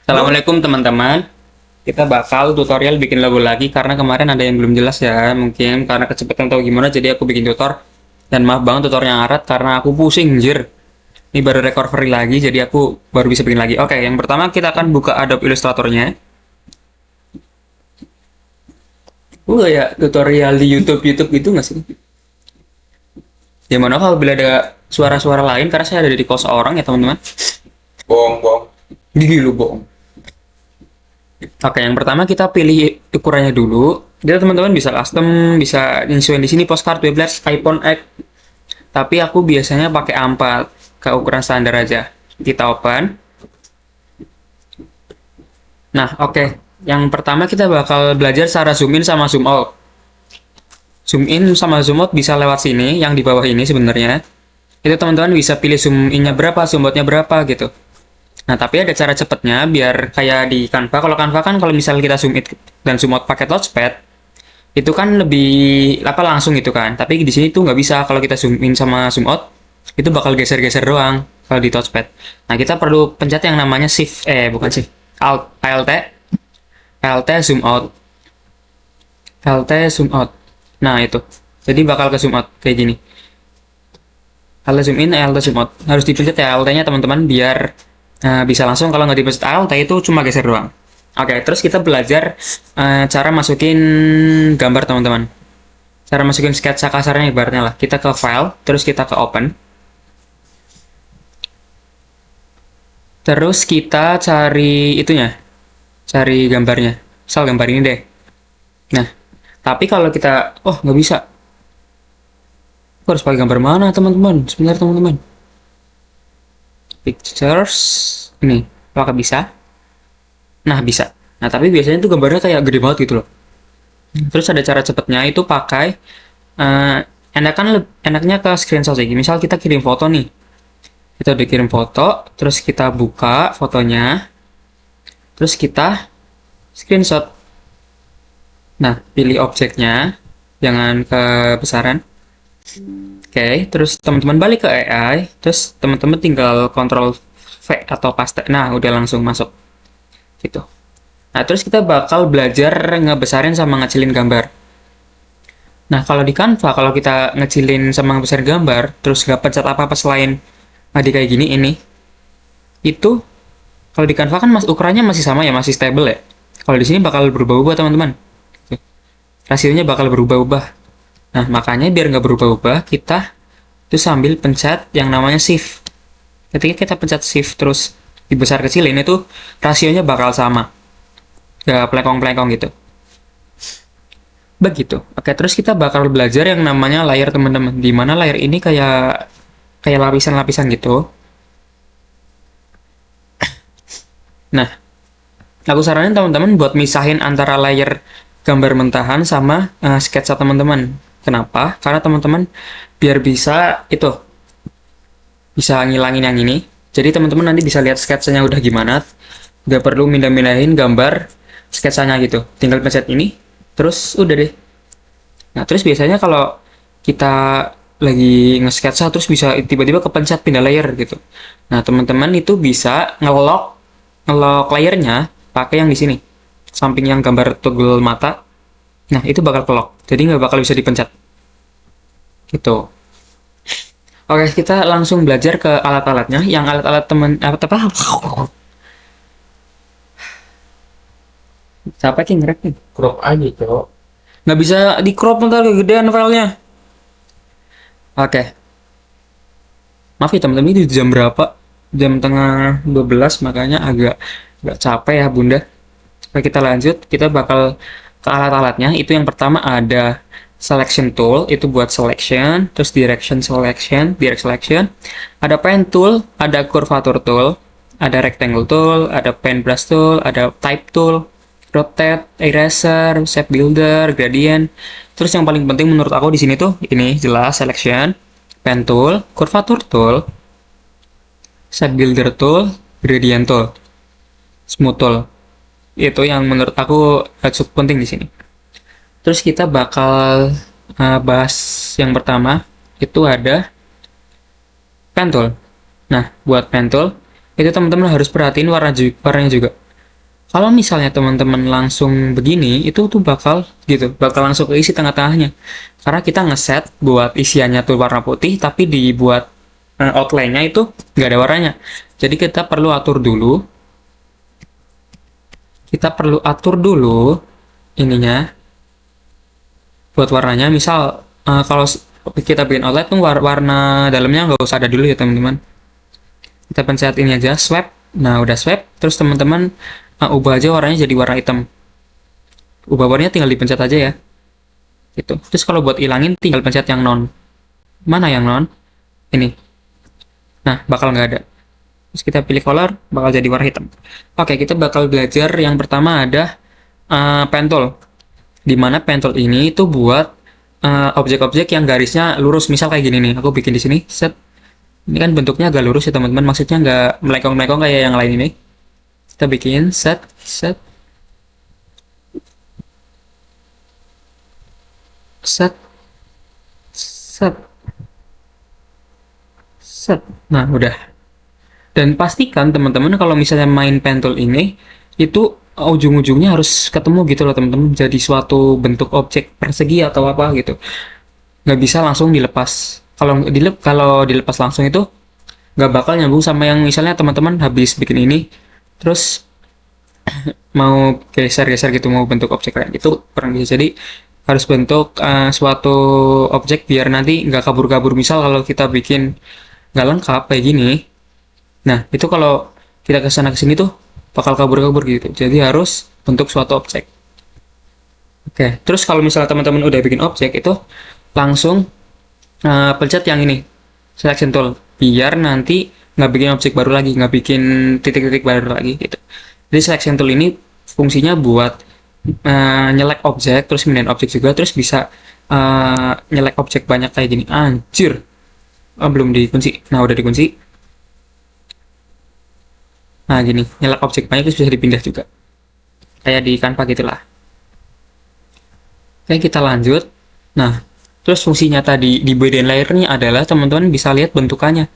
Assalamualaikum teman-teman. Kita bakal tutorial bikin logo lagi karena kemarin ada yang belum jelas ya. Mungkin karena kecepatan atau gimana jadi aku bikin tutor. Dan maaf banget tutornya ngaret karena aku pusing anjir. Ini baru recovery lagi jadi aku baru bisa bikin lagi. Oke, yang pertama kita akan buka Adobe Illustrator-nya. Ya tutorial di YouTube gitu nggak sih? Ya mana kalau bila ada suara-suara lain karena saya ada di kos orang ya teman-teman. Bohong, bohong. Gigi lu bohong. Oke, yang pertama kita pilih ukurannya dulu. Jadi teman-teman bisa custom, bisa nyesuaiin di sini postcard, weblets, iPhone X. Tapi aku biasanya pakai A4 ke ukuran standar aja. Kita open. Nah, oke. Yang pertama kita bakal belajar cara zoom in sama zoom out. Zoom in sama zoom out bisa lewat sini, yang di bawah ini sebenarnya. Itu teman-teman bisa pilih zoom in-nya berapa, zoom out-nya berapa gitu. Nah, tapi ada cara cepatnya biar kayak di Canva. Kalau Canva kan kalau misalnya kita zoom in dan zoom out pakai touchpad, itu kan lebih langsung gitu kan. Tapi di sini tuh nggak bisa kalau kita zoom in sama zoom out, itu bakal geser-geser doang kalau di touchpad. Nah, kita perlu pencet yang namanya shift, bukan shift, alt zoom out, alt zoom out. Nah, itu. Jadi bakal ke zoom out kayak gini. Alt zoom in, alt zoom out. Harus dipencet ya alt-nya teman-teman biar bisa langsung. Kalau nggak dipencet alt itu cuma geser doang. Oke, terus kita belajar cara masukin gambar teman-teman. Cara masukin sketsa kasarnya ibaratnya lah. Kita ke file, terus kita ke open. Terus kita cari itunya, cari gambarnya. Misal gambar ini deh. Nah, tapi kalau kita, nggak bisa. Aku harus pakai gambar mana teman-teman? Sebentar teman-teman. Pictures, ini, apakah bisa? Nah, bisa. Nah, tapi biasanya tuh gambarnya kayak gede banget gitu loh. Terus ada cara cepatnya itu pakai enaknya ke screenshot lagi. Misal kita kirim foto nih. Kita udah kirim foto, terus kita buka fotonya. Terus kita screenshot. Nah, pilih objeknya, jangan kebesaran. Oke, terus teman-teman balik ke AI, terus teman-teman tinggal Ctrl V atau paste. Nah, udah langsung masuk. Gitu. Nah, terus kita bakal belajar ngebesarin sama ngecilin gambar. Nah, kalau di Canva, kalau kita ngecilin sama ngebesarin gambar, terus nggak pencet apa-apa selain di kayak gini, ini, itu, kalau di Canva kan ukurannya masih sama ya, masih stable ya. Kalau di sini bakal berubah-ubah, teman-teman. Rasionya bakal berubah-ubah. Nah, makanya biar nggak berubah-ubah, kita tuh sambil pencet yang namanya shift. Ketika kita pencet shift terus dibesar kecilin, itu rasionya bakal sama. Nggak pelengkong-pelengkong gitu. Begitu. Oke, terus kita bakal belajar yang namanya layer teman-teman. Dimana layer ini kayak lapisan-lapisan gitu. Nah, aku saranin teman-teman buat misahin antara layer gambar mentahan sama sketsa teman-teman. Kenapa? Karena teman-teman biar bisa bisa ngilangin yang ini. Jadi teman-teman nanti bisa lihat sketsanya udah gimana. Nggak perlu mindah-mindahin gambar sketsanya gitu. Tinggal pencet ini, terus udah deh. Nah, terus biasanya kalau kita lagi nge-sketsa terus bisa tiba-tiba kepencet pindah layer gitu. Nah, teman-teman itu bisa nge-lock layernya pakai yang di sini. Samping yang gambar toggle mata. Nah, itu bakal ke-lock. Jadi nggak bakal bisa dipencet. Gitu. Oke, kita langsung belajar ke alat-alatnya. Yang alat-alat apa? Siapa yang ngerek nih? Crop aja, Cok. Nggak bisa di crop ntar kegedean filenya. Oke. Maaf ya teman-teman, ini jam berapa? Jam tengah 12, makanya agak capek ya bunda. Oke, kita lanjut. Kita bakal ke alat-alatnya. Itu yang pertama ada selection tool, itu buat selection. Terus direct selection. Ada pen tool, ada curvature tool, ada rectangle tool, ada paintbrush tool, ada type tool, rotate, eraser, shape builder, gradient. Terus yang paling penting menurut aku di sini tuh ini jelas selection, pen tool, curvature tool, shape builder tool, gradient tool, smooth tool. Itu yang menurut aku cukup penting di sini. Terus kita bakal bahas yang pertama, itu ada pen tool. Nah, buat pen tool, itu teman-teman harus perhatiin warnanya juga. Kalau misalnya teman-teman langsung begini, itu tuh bakal gitu, bakal langsung keisi tengah-tengahnya. Karena kita ngeset buat isiannya tuh warna putih, tapi dibuat outline-nya itu nggak ada warnanya. Jadi kita perlu atur dulu, ininya buat warnanya. Misal kalau kita bikin outline tuh warna dalamnya nggak usah ada dulu ya teman-teman. Kita pencet ini aja, swipe. Nah, udah swipe, terus teman-teman ubah aja warnanya jadi warna hitam. Ubah warnanya tinggal dipencet aja ya. Gitu. Terus kalau buat ilangin tinggal pencet yang non. Mana yang non? Ini. Nah, bakal nggak ada. Terus kita pilih color, bakal jadi warna hitam. Oke, kita bakal belajar yang pertama ada pen tool. Dimana pen tool ini itu buat objek-objek yang garisnya lurus. Misal kayak gini nih, aku bikin di sini, set. Ini kan bentuknya agak lurus ya teman-teman, maksudnya nggak melengkung-melengkung kayak yang lain ini. Kita bikin set, set, set, set, set. Nah, udah. Dan pastikan teman-teman kalau misalnya main pen tool ini, itu ujung-ujungnya harus ketemu gitu loh teman-teman. Jadi suatu bentuk objek persegi atau apa gitu. Nggak bisa langsung dilepas. Kalau dilepas langsung itu nggak bakal nyambung sama yang misalnya teman-teman habis bikin ini, terus mau geser-geser gitu, mau bentuk objek lain itu kurang bisa. Jadi harus bentuk suatu objek biar nanti nggak kabur-kabur. Misal kalau kita bikin nggak lengkap kayak gini, nah itu kalau kita kesana kesini tuh bakal kabur-kabur gitu. Jadi harus bentuk suatu objek. Oke, terus kalau misalnya teman-teman udah bikin objek itu langsung pencet yang ini, selection tool, biar nanti nggak bikin objek baru lagi, nggak bikin titik-titik baru lagi gitu. Jadi selection tool ini fungsinya buat nyelek objek, terus pindahin objek juga, terus bisa nyelek objek banyak kayak gini. Anjir, belum dikunci. Nah, udah dikunci. Nah, gini, nyelek objek banyak terus bisa dipindah juga. Kayak di Canva gitulah. Oke, kita lanjut. Nah, terus fungsinya tadi di body layernya adalah teman-teman bisa lihat bentukannya.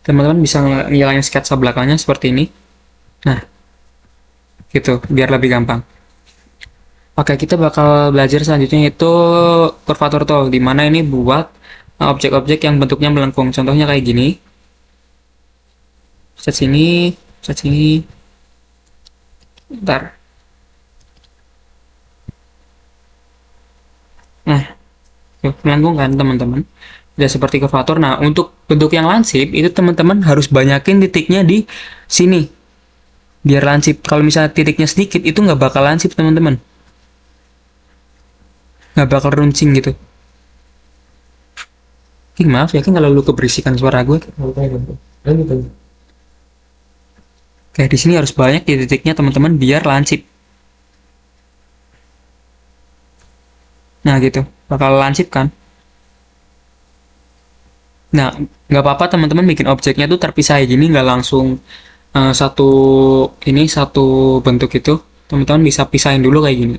Teman-teman bisa ngilangin sketsa belakangnya seperti ini. Nah, gitu, biar lebih gampang. Oke, kita bakal belajar selanjutnya itu curvature tool, di mana ini buat objek-objek yang bentuknya melengkung. Contohnya kayak gini. Set sini, set sini. Bentar. Nah, melengkung kan teman-teman. Udah seperti curvature. Nah, untuk bentuk yang lansip itu teman-teman harus banyakin titiknya di sini. Biar lansip. Kalau misalnya titiknya sedikit itu nggak bakal lansip teman-teman. Nggak bakal runcing gitu. Maaf ya kan kalau lu keberisikan suara gue. Kayak di sini harus banyak di titiknya teman-teman biar lansip. Nah gitu, bakal lansip kan. Nah, nggak apa-apa teman-teman bikin objeknya tuh terpisah kayak gini, nggak langsung satu bentuk itu. Teman-teman bisa pisahin dulu kayak gini.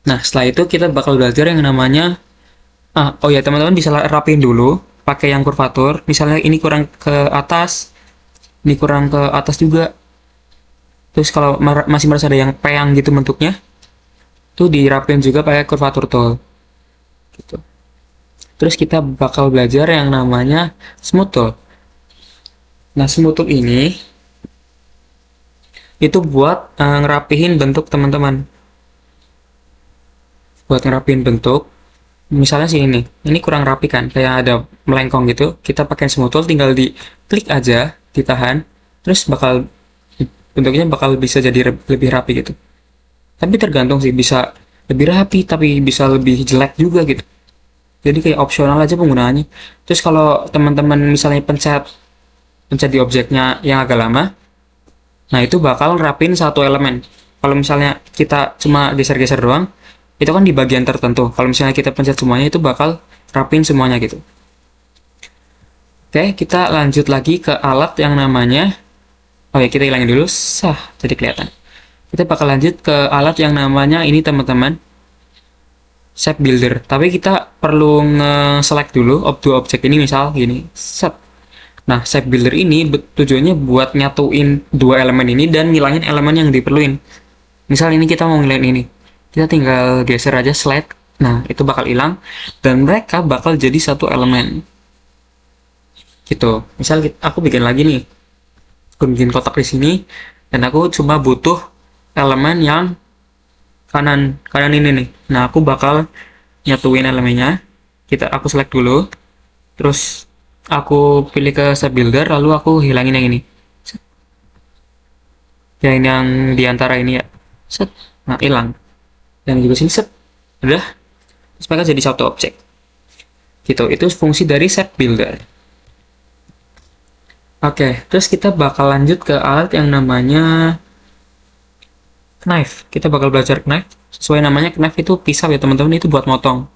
Nah, setelah itu kita bakal belajar yang namanya oh ya teman-teman bisa rapiin dulu pakai yang curvature. Misalnya ini kurang ke atas, ini kurang ke atas juga. Terus kalau masih merasa ada yang peyang gitu bentuknya, tuh dirapin juga pakai curvature tool. Gitu. Terus kita bakal belajar yang namanya smooth tool. Nah, smooth tool ini itu buat ngerapihin bentuk teman-teman. Buat ngerapihin bentuk. Misalnya sih ini kurang rapi kan, kayak ada melengkong gitu. Kita pakai smooth tool, tinggal diklik aja, ditahan, terus bentuknya bakal bisa jadi lebih rapi gitu. Tapi tergantung sih, bisa lebih rapi tapi bisa lebih jelek juga gitu. Jadi kayak opsional aja penggunaannya. Terus kalau teman-teman misalnya pencet di objeknya yang agak lama, nah itu bakal rapin satu elemen. Kalau misalnya kita cuma geser-geser doang, itu kan di bagian tertentu. Kalau misalnya kita pencet semuanya, itu bakal rapin semuanya gitu. Oke, kita lanjut lagi ke alat yang namanya, oh ya kita hilangin dulu, jadi kelihatan. Kita bakal lanjut ke alat yang namanya ini teman-teman, shape builder. Tapi kita perlu nge-select dulu dua objek ini, misal gini, set. Nah, shape builder ini tujuannya buat nyatuin dua elemen ini dan ngilangin elemen yang diperluin. Misal ini kita mau ngeliat ini, kita tinggal geser aja slide, nah itu bakal hilang dan mereka bakal jadi satu elemen gitu. Misal aku bikin lagi nih, aku bikin kotak di sini dan aku cuma butuh elemen yang kanan kanan ini nih. Nah aku bakal nyatuin elemennya, aku select dulu, terus aku pilih ke set builder, lalu aku hilangin yang ini, yang diantara ini ya, set, nah hilang, dan juga sini set, udah, terus mereka jadi satu objek gitu. Itu fungsi dari set builder. Oke, terus kita bakal lanjut ke alat yang namanya knife. Kita bakal belajar knife. Sesuai namanya, knife itu pisau ya teman-teman, itu buat motong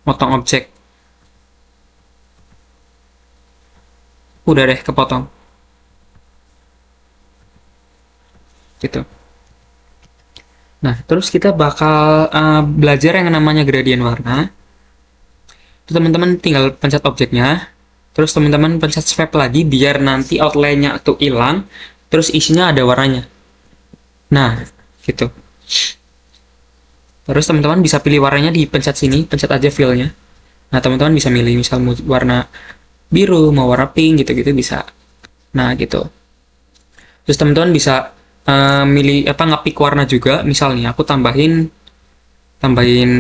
objek. Udah deh, kepotong gitu. Nah, terus kita bakal belajar yang namanya gradient warna. Itu teman-teman tinggal pencet objeknya, terus teman-teman pencet swipe lagi biar nanti outline-nya tuh hilang, terus isinya ada warnanya. Nah, gitu. Terus teman-teman bisa pilih warnanya di pencet sini, pencet aja fill-nya. Nah, teman-teman bisa milih misal mau warna biru, mau warna pink gitu-gitu bisa. Nah, gitu. Terus teman-teman bisa milih ngepick warna juga. Misalnya aku tambahin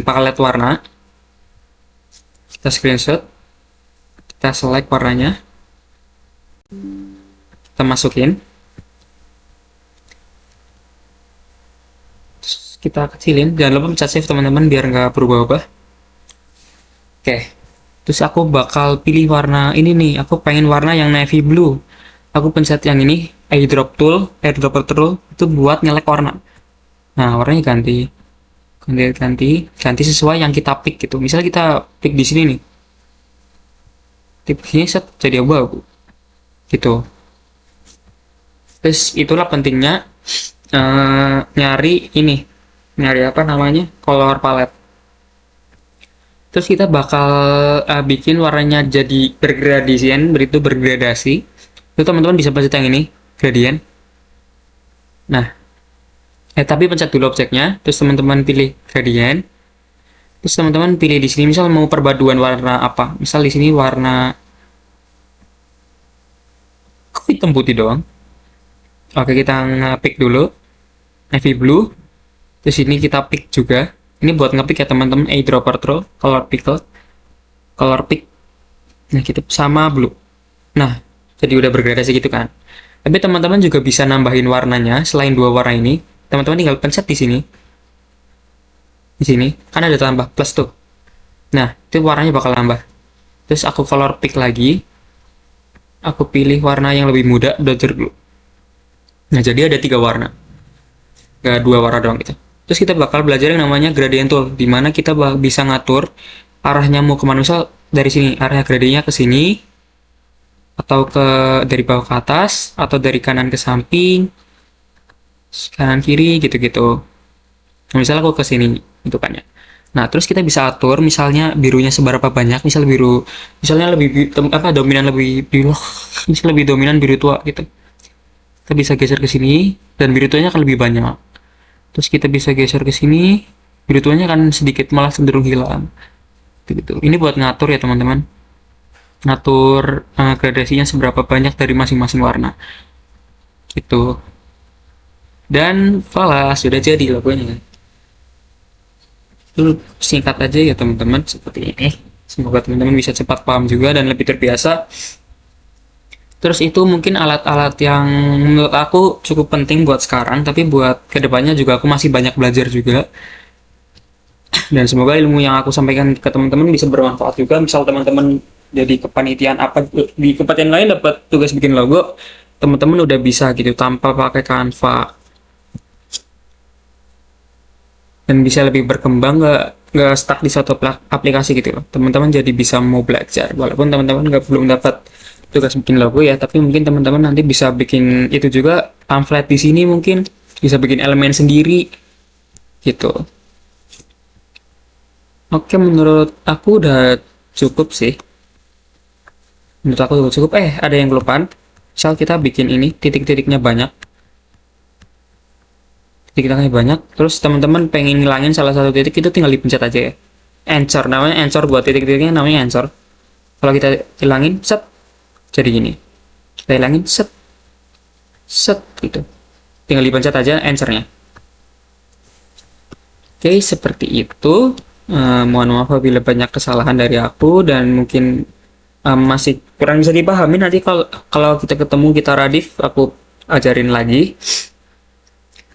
palet warna. Kita screenshot, kita select warnanya, kita masukin, terus kita kecilin, jangan lupa pencet save teman-teman biar nggak berubah-ubah. Oke, terus aku bakal pilih warna ini nih, aku pengen warna yang navy blue, aku pencet yang ini, airdrop tool itu buat nyelek warna. Nah, warnanya ganti sesuai yang kita pick gitu. Misalnya kita pick di sini nih, tipe sini set jadi abu-abu gitu. Terus itulah pentingnya nyari color palette. Terus kita bakal bikin warnanya jadi bergradasi. Itu teman-teman bisa pencet yang ini, gradient. Nah, tapi pencet dulu objeknya, terus teman-teman pilih gradient. Terus teman-teman pilih di sini misal mau perpaduan warna apa. Misal di sini warna hitam putih doang. Oke, kita nge-pick dulu navy blue. Terus ini kita pick juga. Ini buat nge-pick ya teman-teman, eyedropper tool, color pick. Nah, kita sama blue. Nah, jadi udah bergradasi gitu kan. Tapi teman-teman juga bisa nambahin warnanya selain dua warna ini. Teman-teman tinggal pencet di sini. Di sini kan ada tambah plus tuh. Nah, itu warnanya bakal nambah. Terus aku color pick lagi. Aku pilih warna yang lebih muda, belajar dulu. Nah, jadi ada 3 warna. Gak 2 warna doang gitu. Terus kita bakal belajar yang namanya gradient tool, dimana kita bisa ngatur arahnya mau kemana. Misal dari sini, arahnya gradientnya ke sini, atau dari bawah ke atas, atau dari kanan ke samping, kanan kiri gitu-gitu. Nah, misalnya aku ke sini bentukannya. Nah, terus kita bisa atur misalnya birunya seberapa banyak, misalnya lebih dominan lebih biru, misalnya lebih dominan biru tua gitu. Kita bisa geser ke sini dan biru tuanya akan lebih banyak. Terus kita bisa geser ke sini, biru tuanya akan sedikit malah cenderung hilang. Gitu. Ini buat ngatur ya teman-teman. Ngatur gradasinya seberapa banyak dari masing-masing warna. Gitu. Dan voila, sudah jadi logonya. Itu singkat aja ya teman-teman, seperti ini. Semoga teman-teman bisa cepat paham juga dan lebih terbiasa. Terus itu mungkin alat-alat yang menurut aku cukup penting buat sekarang, tapi buat kedepannya juga aku masih banyak belajar juga. Dan semoga ilmu yang aku sampaikan ke teman-teman bisa bermanfaat juga. Misal teman-teman jadi kepanitiaan apa di kepanitiaan lain dapat tugas bikin logo, teman-teman udah bisa gitu tanpa pakai Canva. Dan bisa lebih berkembang, nggak stuck di satu aplikasi gitu loh. Teman-teman jadi bisa mau belajar, walaupun teman-teman belum dapat tugas bikin logo ya, tapi mungkin teman-teman nanti bisa bikin itu juga, pamflet di sini mungkin bisa bikin elemen sendiri gitu. Oke, menurut aku udah cukup sih. Menurut aku udah cukup. Ada yang kelupaan. Misal kita bikin ini, titik-titiknya banyak. titiknya banyak. Terus teman-teman pengen ngilangin salah satu titik, itu tinggal dipencet aja ya. Ensor, namanya ensor, buat titik-titiknya namanya ensor. Kalau kita hilangin, set, jadi gini. Kita hilangin, set, set, gitu. Tinggal dipencet aja ensornya. Oke, seperti itu. Mohon maaf apabila banyak kesalahan dari aku dan mungkin masih kurang bisa dipahami. Nanti kalau kita ketemu, kita radif, aku ajarin lagi.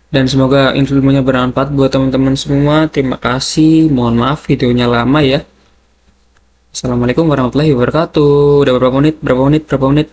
Dan semoga ilmunya bermanfaat buat teman-teman semua. Terima kasih. Mohon maaf videonya lama ya. Assalamualaikum warahmatullahi wabarakatuh. Udah berapa menit? Berapa menit? Berapa menit?